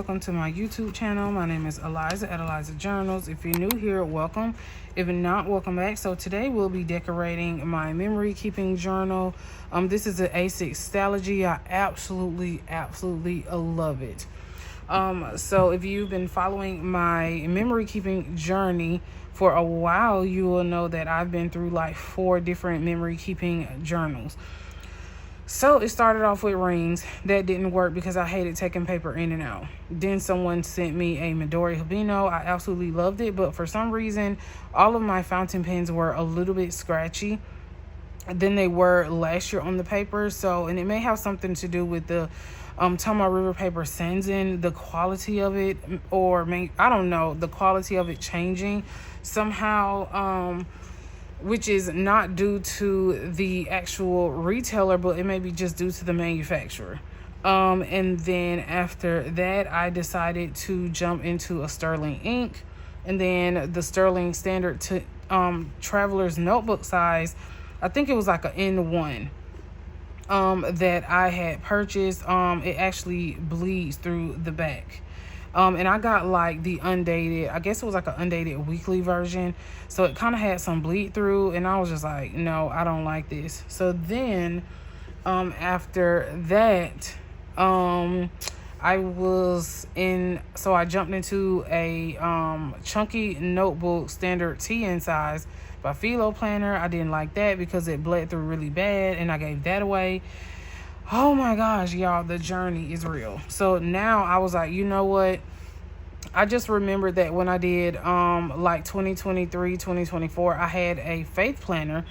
welcome to my YouTube channel. My name is Eliza at Eliza Journals. If you're new here, welcome. If you're not, welcome back. So today we'll be decorating my memory keeping journal. This is an A6 Stalogy. I absolutely love it. So if you've been following my memory keeping journey for a while, you will know that I've been through like 4 different memory keeping journals. So it started off with rings. That didn't work because I hated taking paper in and out. Then someone sent me a Midori Habino. I absolutely loved it, but for some reason, all of my fountain pens were a little bit scratchy than they were last year on the paper. So, and it may have something to do with the Tama River paper Sanzin, the quality of it, or I don't know, the quality of it changing somehow. Which is not due to the actual retailer, but it may be just due to the manufacturer. And then after that, I decided to jump into a sterling ink, and then the sterling standard to traveler's notebook size. I think it was like an N1 that I had purchased. It actually bleeds through the back. And I got like the undated, I guess it was like an undated weekly version. So it kind of had some bleed through, and I was just like, no, I don't like this. So then, after that, I jumped into a, chunky notebook standard TN size by Philo Planner. I didn't like that because it bled through really bad, and I gave that away. Oh my gosh, y'all, the journey is real. So now I was like, you know what? I just remembered that when I did like 2023, 2024, I had a faith planner,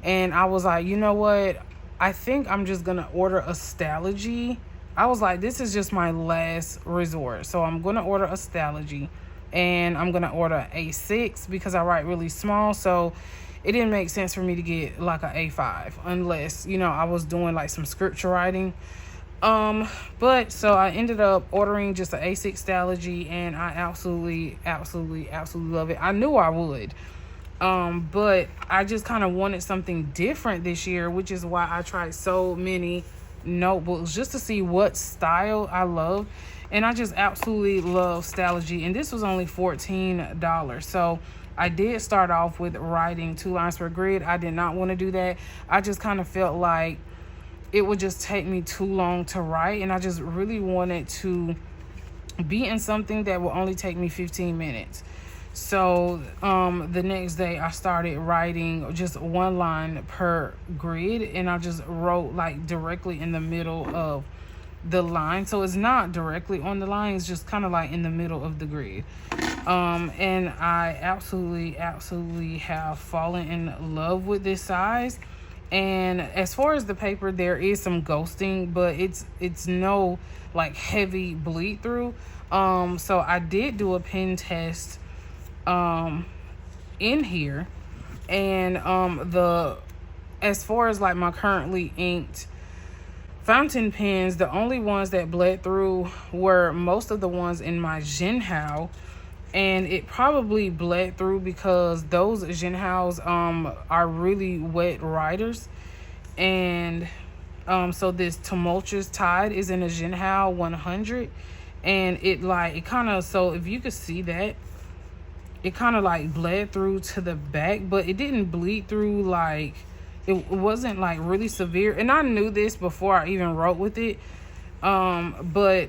and I was like, you know what? I think I'm just going to order a Stalogy. I was like, this is just my last resort. So I'm going to order a Stalogy, and I'm going to order A6 because I write really small. So it didn't make sense for me to get like an A5 unless, you know, I was doing like some scripture writing. But so I ended up ordering just an A6 Stalogy, and I absolutely love it. I knew I would. But I just kind of wanted something different this year, which is why I tried so many notebooks just to see what style I love. And I just absolutely love Stalogy. And this was only $14. So I did start off with writing 2 lines per grid. I did not want to do that. I just kind of felt like it would just take me too long to write, and I just really wanted to be in something that will only take me 15 minutes. So the next day I started writing just 1 line per grid, and I just wrote like directly in the middle of the line. So it's not directly on the line, it's just kind of like in the middle of the grid. And I absolutely have fallen in love with this size. And as far as the paper, there is some ghosting, but it's no like heavy bleed through. So I did do a pen test in here, and as far as like my currently inked fountain pens, the only ones that bled through were most of the ones in my Jinhao. And it probably bled through because those Jinhaos are really wet writers. And so this Tumultuous Tide is in a Jinhao 100. And it kind of, so if you could see that, it kind of like bled through to the back, but it didn't bleed through like, it wasn't like really severe. And I knew this before I even wrote with it. But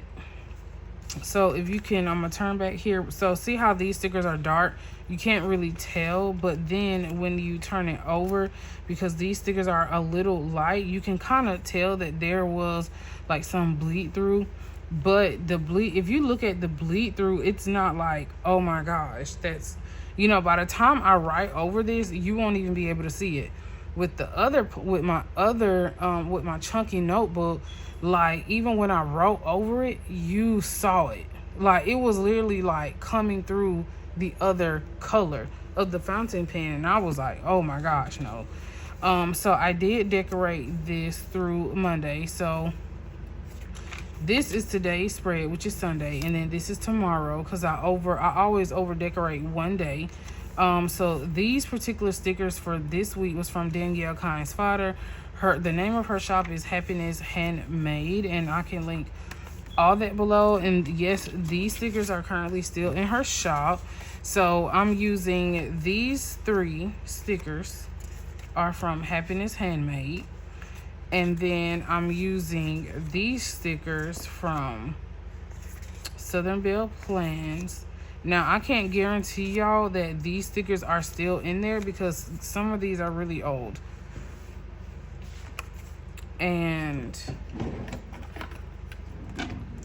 so if you can, I'm gonna turn back here. So see how these stickers are dark? You can't really tell, but then when you turn it over, because these stickers are a little light, you can kind of tell that there was like some bleed through. But the bleed, if you look at the bleed through, it's not like, oh my gosh, that's, you know, by the time I write over this, you won't even be able to see it. With my chunky notebook, like even when I wrote over it, you saw it. Like it was literally like coming through the other color of the fountain pen, and I was like, oh my gosh, no. So I did decorate this through Monday. So this is today's spread, which is Sunday, and then this is tomorrow, because I always over decorate one day. So these particular stickers for this week was from Danielle Kynes Fodder. The name of her shop is Happiness Handmade, and I can link all that below. And yes, these stickers are currently still in her shop. So I'm using these 3 stickers are from Happiness Handmade. And then I'm using these stickers from Southern Belle Plans. Now, I can't guarantee y'all that these stickers are still in there because some of these are really old.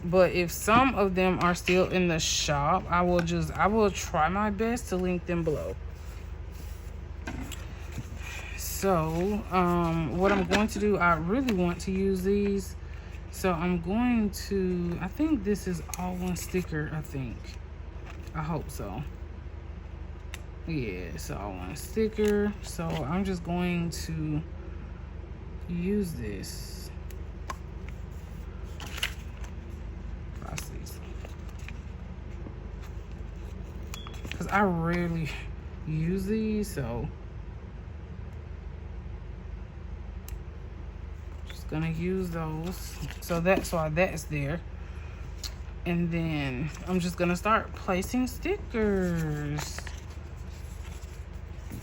But if some of them are still in the shop, I will try my best to link them below. So, what I'm going to do, I really want to use these. So I'm going to, I think this is all one sticker, I think. I hope so. Yeah, it's all one sticker. So I'm just going to use this. Because I rarely use these, so just gonna use those. So that's why that's there. And then I'm just gonna start placing stickers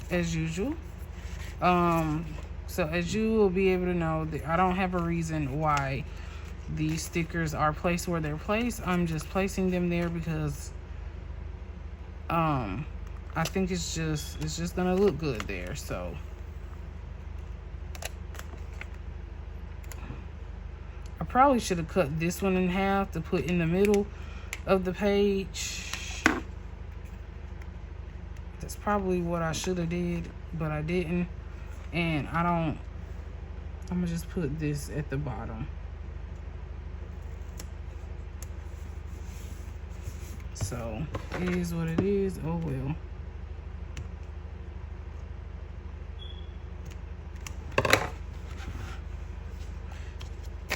as usual. So as you will be able to know, that I don't have a reason why these stickers are placed where they're placed. I'm just placing them there because I think it's just gonna look good there. So I probably should have cut this one in half to put in the middle of the page. That's probably what I should have did, but I didn't. And I'm gonna just put this at the bottom. So it is what it is. Oh well.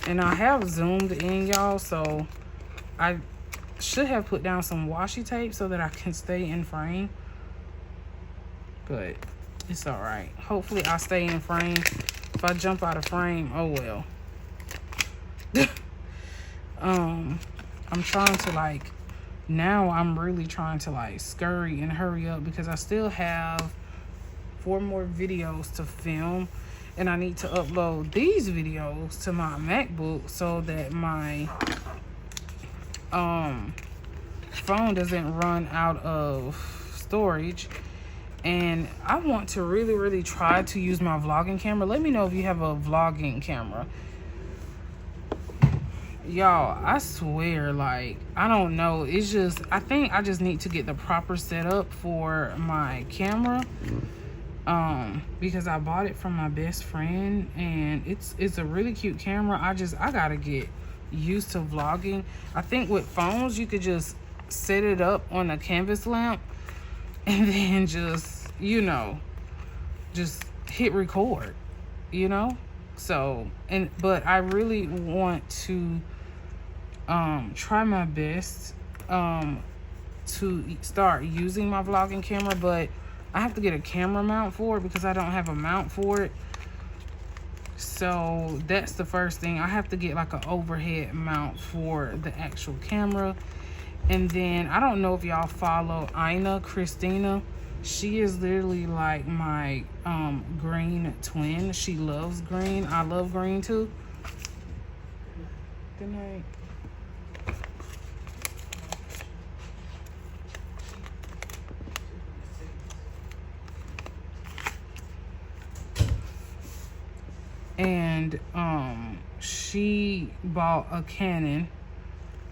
And I have zoomed in, y'all, so I should have put down some washi tape so that I can stay in frame. But it's all right. Hopefully I stay in frame. If I jump out of frame, oh well. I'm trying to now I'm really trying to scurry and hurry up because I still have 4 more videos to film, and I need to upload these videos to my MacBook so that my phone doesn't run out of storage. And I want to really try to use my vlogging camera. Let me know if you have a vlogging camera. Y'all, I swear, I don't know. It's just, I think I just need to get the proper setup for my camera. Because I bought it from my best friend, and it's a really cute camera. I gotta get used to vlogging. I think with phones, you could just set it up on a canvas lamp and then just, just hit record, So, but I really want to try my best to start using my vlogging camera, but I have to get a camera mount for it because I don't have a mount for it. So that's the first thing. I have to get an overhead mount for the actual camera. And then I don't know if y'all follow Ina Christina. She is literally like my green twin. She loves green. I love green too. Good night. And she bought a Canon,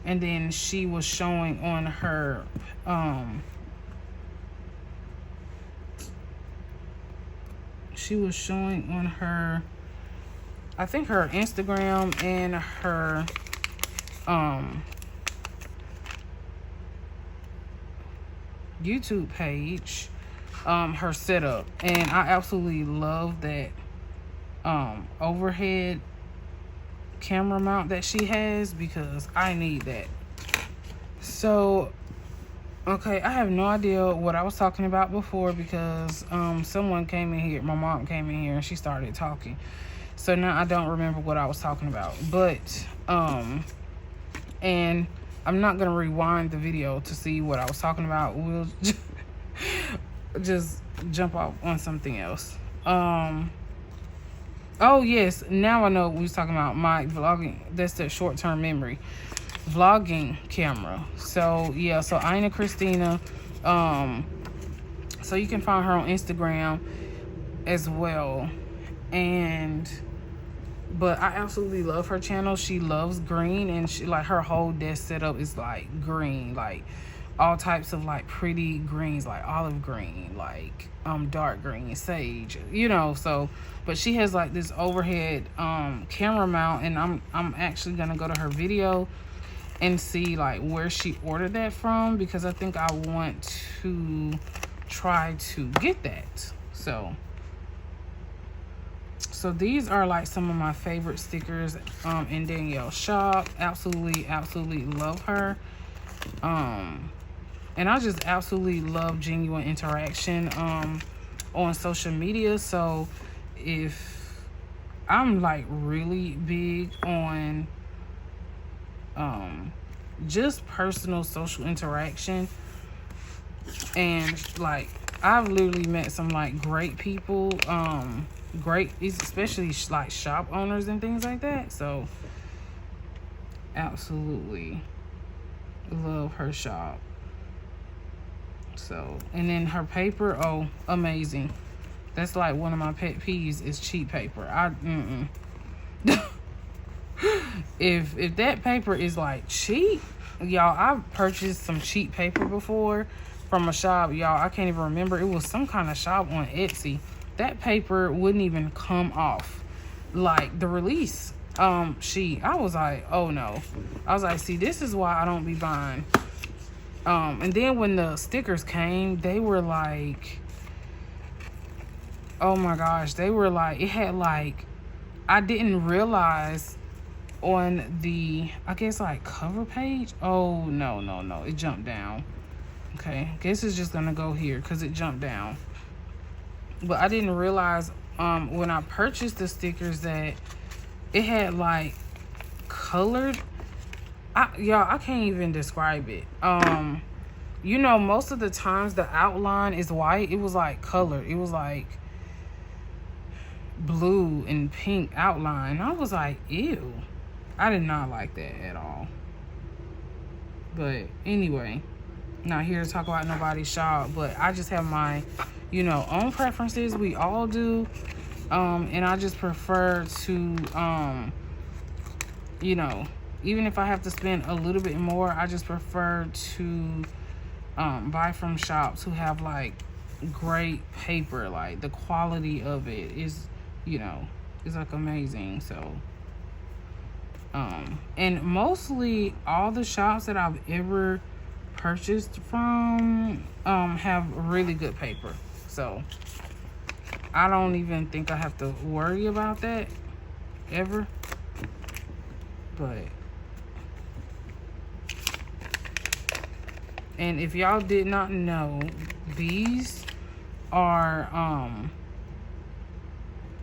and then she was showing on her I think her Instagram and her YouTube page, her setup, and I absolutely love that overhead camera mount that she has because I need that. So okay, I have no idea what I was talking about before because someone came in here, my mom came in here and she started talking. So now I don't remember what I was talking about. But And I'm not gonna rewind the video to see what I was talking about. We'll just jump off on something else. Oh yes, now I know what we was talking about. My vlogging, that's the short-term memory vlogging camera. So yeah, so Ina Christina, so you can find her on Instagram as well. But I absolutely love her channel. She loves green, and she, like, her whole desk setup is like green, like all types of like pretty greens, like olive green, like dark green, sage, you know. So but she has like this overhead camera mount, and I'm actually gonna go to her video and see like where she ordered that from, because I think I want to try to get that. So these are like some of my favorite stickers in Danielle's shop. Absolutely love her. And I just absolutely love genuine interaction on social media. So if I'm like really big on just personal social interaction, and like I've literally met some like great people, especially like shop owners and things like that. So absolutely love her shop. So, and then her paper, oh, amazing. That's like one of my pet peeves is cheap paper. If that paper is like cheap, y'all, I've purchased some cheap paper before from a shop, y'all. I can't even remember. It was some kind of shop on Etsy. That paper wouldn't even come off like the release sheet. I was like, oh no. I was like, see, this is why I don't be buying. And then when the stickers came, they were like, oh my gosh, they were like, it had like, I didn't realize on the, I guess like cover page. Oh no, it jumped down. Okay, guess it's just gonna go here because it jumped down. But I didn't realize when I purchased the stickers that it had like colored. Y'all, I can't even describe it. You know, most of the times the outline is white. It was like colored. It was like blue and pink outline. I was like, ew. I did not like that at all. But anyway, not here to talk about nobody's shop, but I just have my, you know, own preferences. We all do. And I just prefer to, you know, even if I have to spend a little bit more, I just prefer to buy from shops who have like great paper. Like the quality of it is, you know, is like amazing. So and mostly all the shops that I've ever purchased from have really good paper. So I don't even think I have to worry about that ever. But and if y'all did not know, these are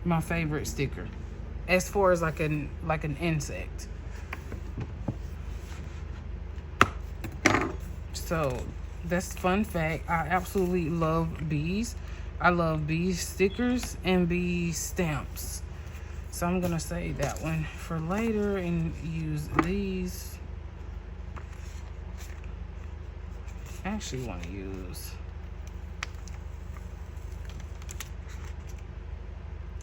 my favorite sticker as far as like an insect. So that's fun fact. I absolutely love bees. I love bee stickers and bee stamps. So I'm gonna save that one for later and use these. I actually want to use,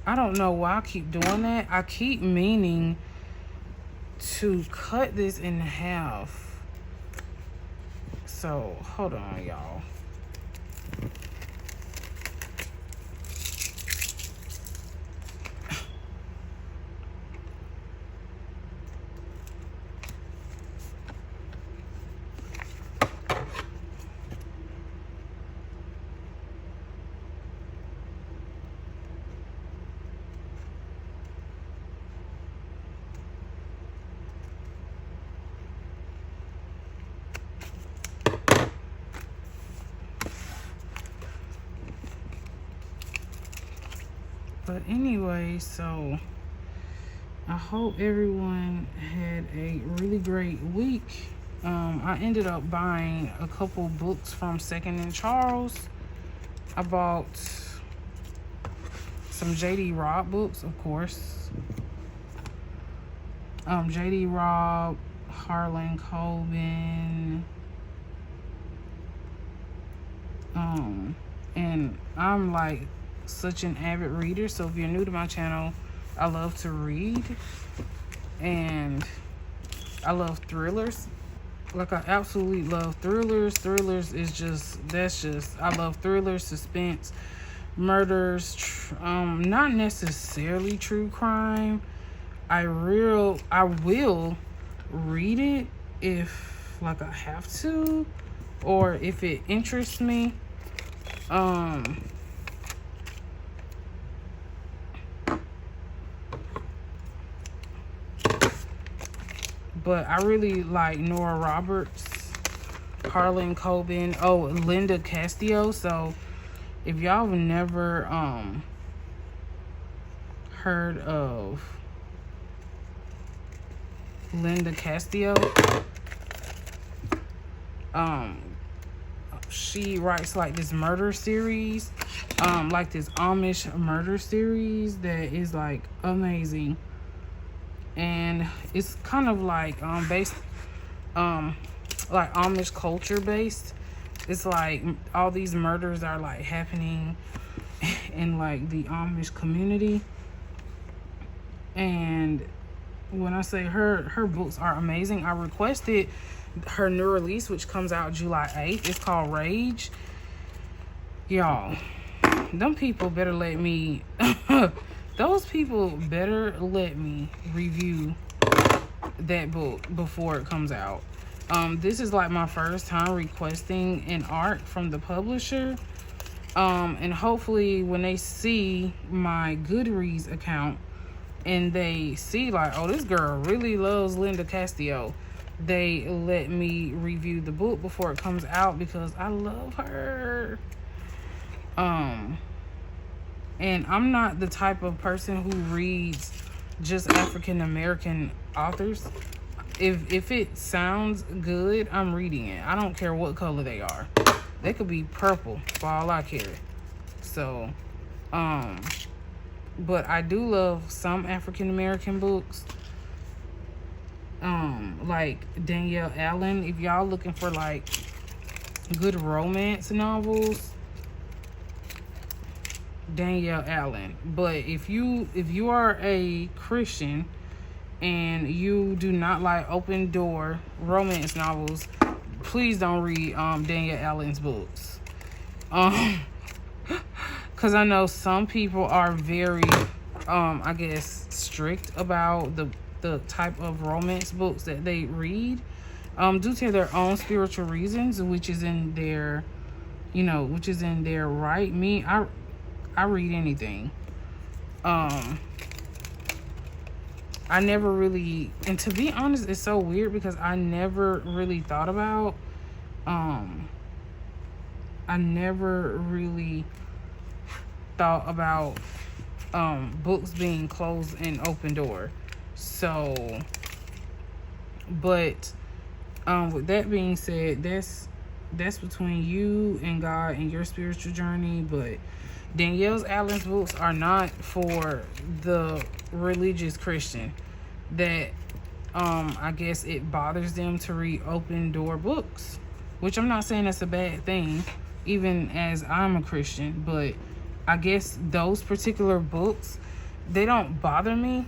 I don't know why I keep doing that. I keep meaning to cut this in half. So hold on, y'all. But anyway, so I hope everyone had a really great week. I ended up buying a couple books from Second and Charles. I bought some J.D. Robb books, of course. J.D. Robb, Harlan Coben. And I'm like such an avid reader, so if you're new to my channel, I love to read and I love thrillers. Like, I absolutely love thrillers. Thrillers is just, I love thrillers, suspense, murders, not necessarily true crime. I will read it if like I have to, or if it interests me. But I really like Nora Roberts, Harlan Coben, Linda Castillo. So if y'all have never heard of Linda Castillo, she writes like this murder series, like this Amish murder series that is like amazing. And it's kind of like based like Amish culture based. It's like all these murders are like happening in like the Amish community. And when I say her books are amazing, I requested her new release, which comes out July 8th. It's called Rage. Y'all, them people better let me those people better let me review that book before it comes out. This is like my first time requesting an arc from the publisher. And hopefully when they see my Goodreads account and they see like, oh, this girl really loves Linda Castillo, they let me review the book before it comes out because I love her. And I'm not the type of person who reads just African American authors. If it sounds good, I'm reading it. I don't care what color they are. They could be purple for all I care. So, but I do love some African American books. Like Danielle Allen. If y'all looking for like good romance novels, Danielle Allen. But if you are a Christian and you do not like open door romance novels, please don't read Danielle Allen's books. Because I know some people are very I guess strict about the type of romance books that they read, due to their own spiritual reasons, which is in their right. Me, I read anything. I never really, and to be honest, it's so weird because I never really thought about, books being closed and open door. So, but with that being said, that's between you and God and your spiritual journey. But Danielle Allen's books are not for the religious Christian that I guess it bothers them to read open door books, which I'm not saying that's a bad thing, even as I'm a Christian. But I guess those particular books, they don't bother me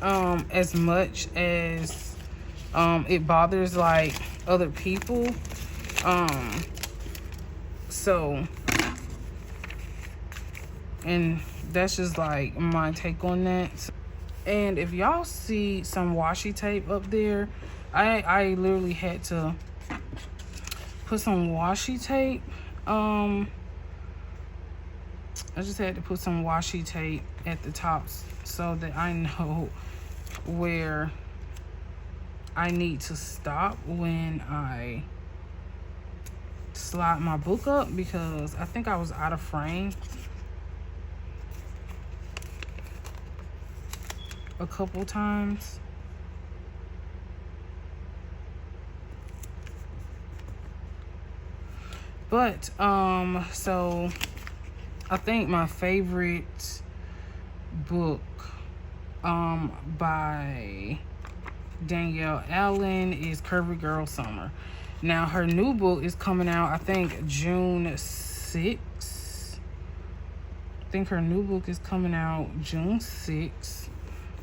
as much as it bothers like other people. So, and that's just like my take on that. And if y'all see some washi tape up there, I literally had to put some washi tape. I just had to put some washi tape at the tops so that I know where I need to stop when I slide my book up, because I think I was out of frame. a couple times. But so I think my favorite book by Danielle Allen is Curvy Girl Summer. Now her new book is coming out, I think June 6th. I think her new book is coming out June 6th.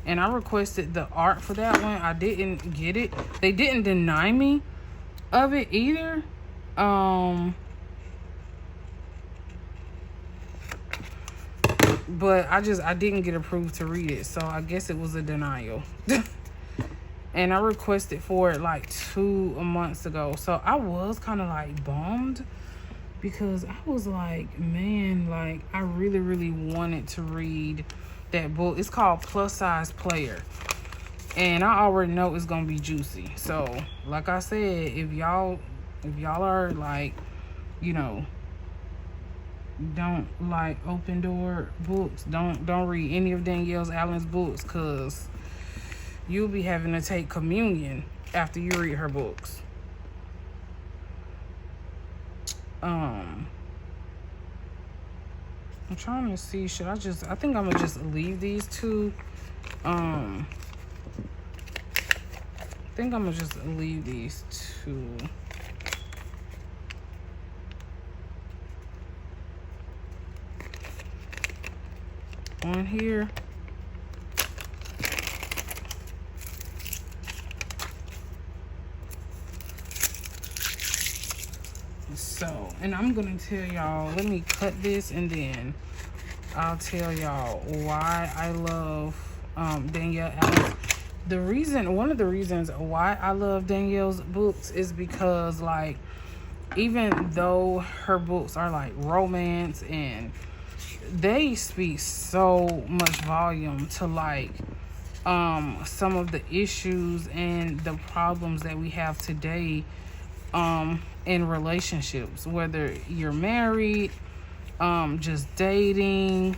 And I requested the art for that one. I didn't get it. They didn't deny me of it either. But I didn't get approved to read it. So I guess it was a denial. And I requested for it like 2 months ago. So I was kind of like bummed. Because I was like, man, like I really, really wanted to read that book. It's called Plus Size Player. And I already know it's going to be juicy. So, like I said, if y'all are like, you know, don't like open door books, don't read any of Danielle Allen's books, because you'll be having to take communion after you read her books. I'm trying to see, I think I'm gonna just leave these two. I think I'm gonna just leave these two. On here. So, and I'm gonna tell y'all, let me cut this and then I'll tell y'all why I love Danielle Allen. One of the reasons why I love Danielle's books is because, like, even though her books are like romance and they speak so much volume to like some of the issues and the problems that we have today in relationships, whether you're married, just dating.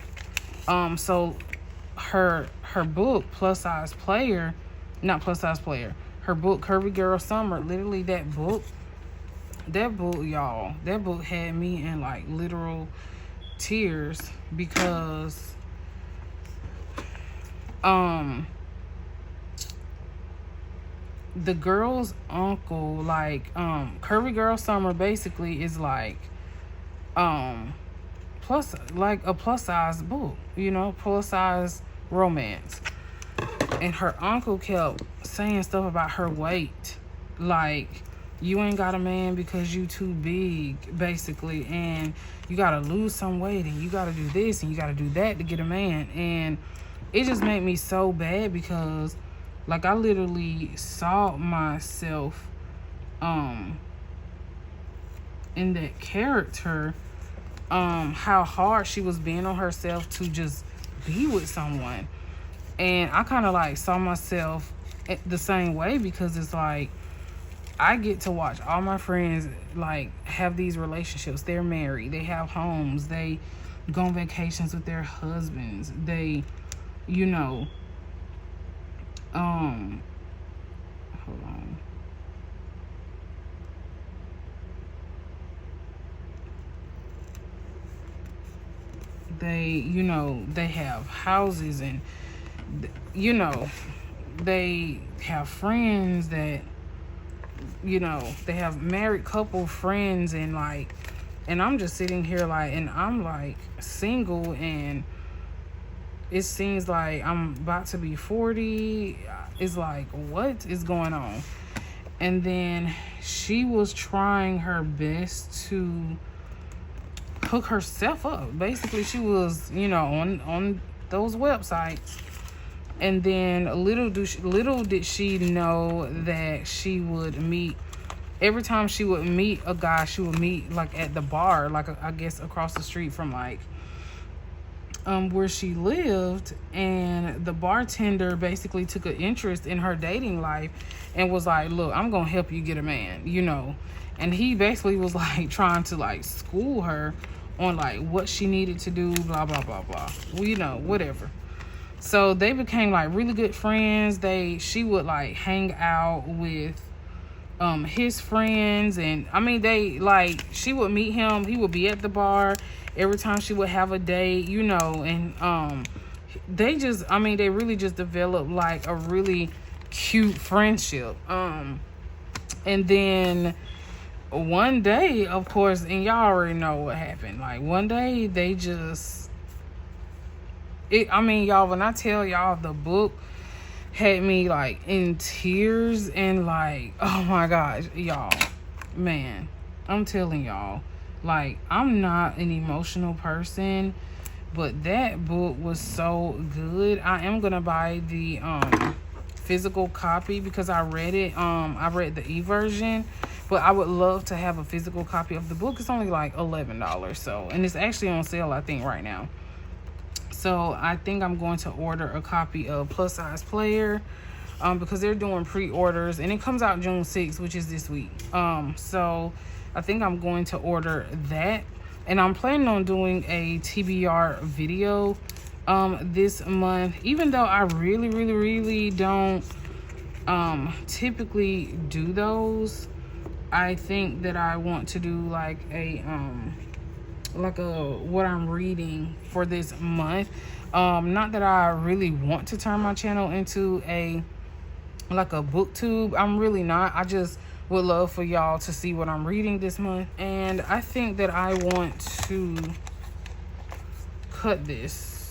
So her book, her book Curvy Girl Summer, literally that book, y'all, that book had me in like literal tears, because the girl's uncle, like, Curvy Girl Summer basically is like plus, like a plus size book, you know, plus size romance. And her uncle kept saying stuff about her weight, like, you ain't got a man because you too big, basically, and you gotta lose some weight, and you gotta do this and you gotta do that to get a man. And it just made me so bad, because like I literally saw myself in that character, how hard she was being on herself to just be with someone. And I kind of like saw myself the same way, because it's like I get to watch all my friends like have these relationships. They're married, they have homes, they go on vacations with their husbands, they, you know, hold on. They, you know, they have houses, and, you know, they have friends that, you know, they have married couple friends, and like, and I'm just sitting here like, and I'm like single, and it seems like I'm about to be 40. It's like, what is going on? And then she was trying her best to hook herself up. Basically, she was, you know, on those websites. And then little did she know that she would meet, every time she would meet a guy, she would meet like at the bar, like I guess across the street from like where she lived. And the bartender basically took an interest in her dating life and was like, look, I'm gonna help you get a man, you know. And he basically was like trying to like school her on like what she needed to do, blah blah blah blah, well, you know, whatever. So they became like really good friends. She would like hang out with his friends, and I mean they like she would meet him, he would be at the bar every time she would have a date, you know, and they just, I mean, they really just developed like a really cute friendship. And then one day, of course, and y'all already know what happened. Like one day they just I mean, y'all, when I tell y'all the book had me like in tears and like, oh my gosh, y'all, man, I'm telling y'all, like, I'm not an emotional person, but that book was so good. I am gonna buy the physical copy because I read it. I read the e-version, but I would love to have a physical copy of the book. It's only like $11, so, and it's actually on sale, I think, right now. So I think I'm going to order a copy of Plus Size Player because they're doing pre-orders, and it comes out June 6th, which is this week. So I think I'm going to order that, and I'm planning on doing a TBR video this month, even though I really don't typically do those. I think that I want to do like a what I'm reading for this month. Not that I really want to turn my channel into a booktube. I'm really not. I just would love for y'all to see what I'm reading this month. And I think that I want to cut this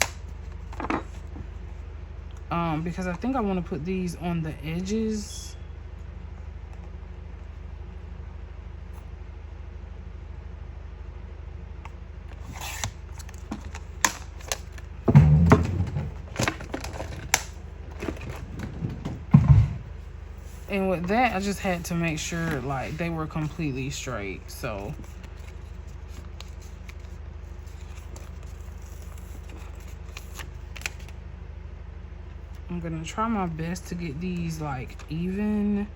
because I think I want to put these on the edges. And with that, I just had to make sure like they were completely straight. So I'm gonna try my best to get these like even.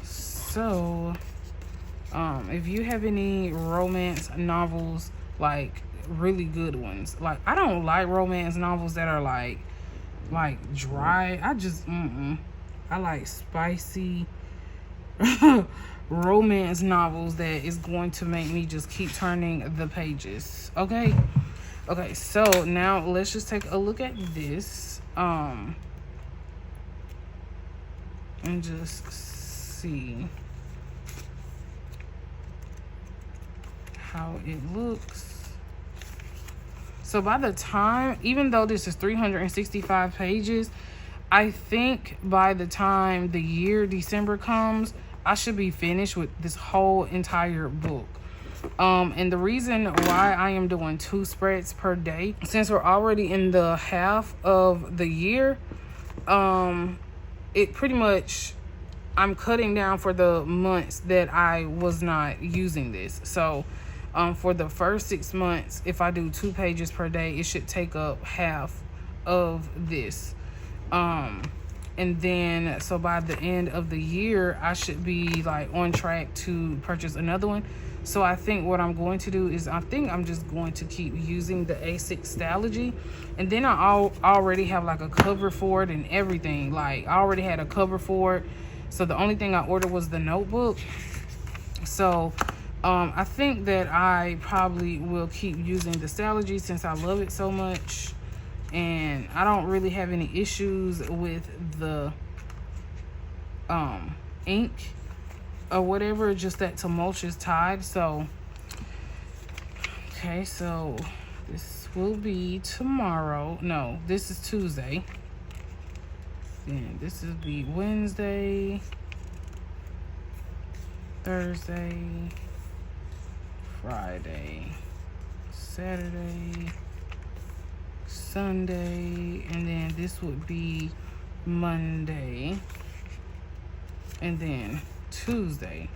So if you have any romance novels, like really good ones, like I don't like romance novels that are like dry. I just I like spicy romance novels that is going to make me just keep turning the pages. Okay, so now let's just take a look at this and just see how it looks. So by the time, even though this is 365 pages, I think by the time the year December comes, I should be finished with this whole entire book. And the reason why I am doing 2 spreads per day, since we're already in the half of the year, it pretty much, I'm cutting down for the months that I was not using this. So for the first 6 months, if I do 2 pages per day, it should take up half of this. And then, so by the end of the year, I should be like on track to purchase another one. So I think what I'm going to do is, I think I'm just going to keep using the A6 Stalogy. And then I already have like a cover for it and everything. Like I already had a cover for it. So the only thing I ordered was the notebook. So I think that I probably will keep using the Stalogy since I love it so much. And I don't really have any issues with the ink or whatever, just that tumultuous tide. So okay, so this will be tomorrow. No, this is Tuesday. Then this will be Wednesday, Thursday, Friday, Saturday, Sunday, and then this would be Monday, and then Tuesday.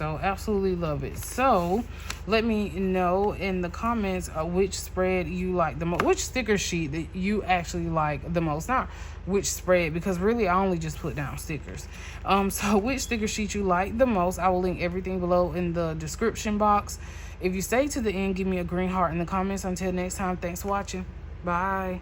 So absolutely love it. So let me know in the comments which spread you like the most, which sticker sheet that you actually like the most. Not which spread, because really I only just put down stickers. So which sticker sheet you like the most. I will link everything below in the description box. If you stay to the end, give me a green heart in the comments. Until next time, thanks for watching. Bye.